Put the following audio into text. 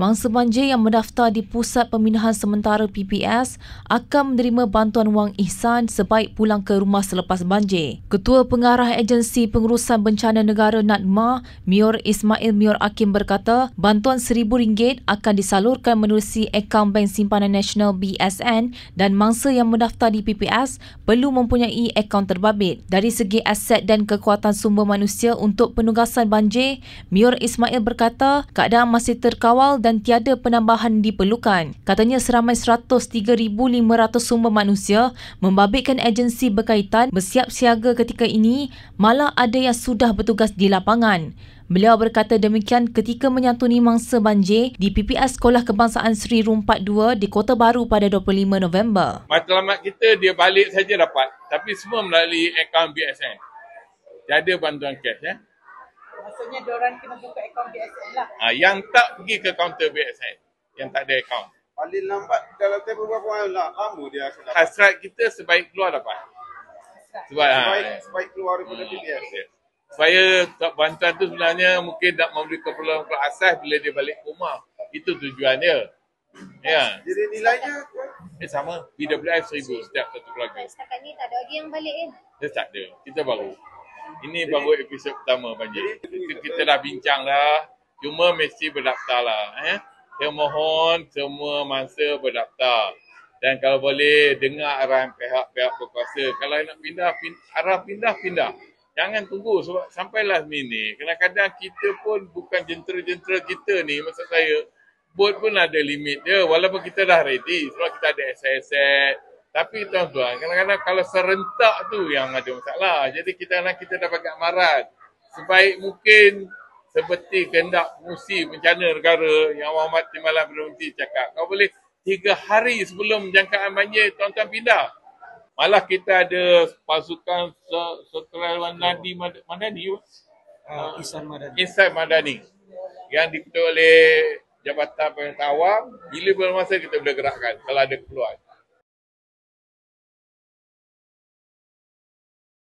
Mangsa banjir yang mendaftar di Pusat Pemindahan Sementara PPS akan menerima bantuan wang ihsan sebaik pulang ke rumah selepas banjir. Ketua Pengarah Agensi Pengurusan Bencana Negara NADMA, Mior Ismail Mior Akim berkata, bantuan RM1,000 akan disalurkan menerusi akaun Bank Simpanan Nasional BSN dan mangsa yang mendaftar di PPS perlu mempunyai akaun terbabit. Dari segi aset dan kekuatan sumber manusia untuk penugasan banjir, Mior Ismail berkata, keadaan masih terkawal dan tiada penambahan diperlukan. Katanya seramai 103,500 sumber manusia membabitkan agensi berkaitan bersiap siaga ketika ini, malah ada yang sudah bertugas di lapangan. Beliau berkata demikian ketika menyantuni mangsa banjir di PPS Sekolah Kebangsaan Seri Rumpat 2 di Kota Baru pada 25 November. Matlamat kita dia balik saja dapat, tapi semua melalui akaun BSN. Tiada bantuan cash ya. Maksudnya diorang kena buka akaun BSN lah. Yang tak pergi ke kaunter BSN, yang tak ada akaun. Paling lambat dalam tempoh berapa lama dia akan dapat? Hasrat kita sebaik keluar dapat. Sebaik keluar daripada PPS. Supaya bantuan tu sebenarnya mungkin tak memberi keperluan asas bila dia balik ke rumah. Itu tujuan dia. Ya. Jadi nilainya Sama. PWI 1,000 setiap satu keluarga. Setakat ni tak ada lagi yang balik kan? Dia tak ada. Kita baru. Ini baru episod pertama banjir. Kita dah bincang dah. Cuma mesti berdaftar lah. Saya mohon semua mangsa berdaftar. Dan kalau boleh dengar arahan pihak-pihak berkuasa. Kalau nak pindah, arah pindah. Jangan tunggu sebab sampai last minute. Kadang-kadang kita pun bukan jentera-jentera kita ni. Maksud saya, bot pun ada limit dia. Walaupun kita dah ready. Sebab kita ada asset. Tapi tuan-tuan, kadang-kadang kalau serentak tu yang ada masalah. Jadi kita dah pakai amaran. Sebaik mungkin seperti kehendak Pengurusi Bencana Negara yang Muhammad Timbalan Perdana Menteri cakap. Kalau boleh 3 hari sebelum jangkaan banjir, tuan-tuan pindah. Malah kita ada pasukan Sukarelawan Nadi Madani. Ihsan Madani. Yang diketuai oleh Jabatan Pemerintah Awam. Bila bermasa kita boleh gerakkan kalau ada keperluan.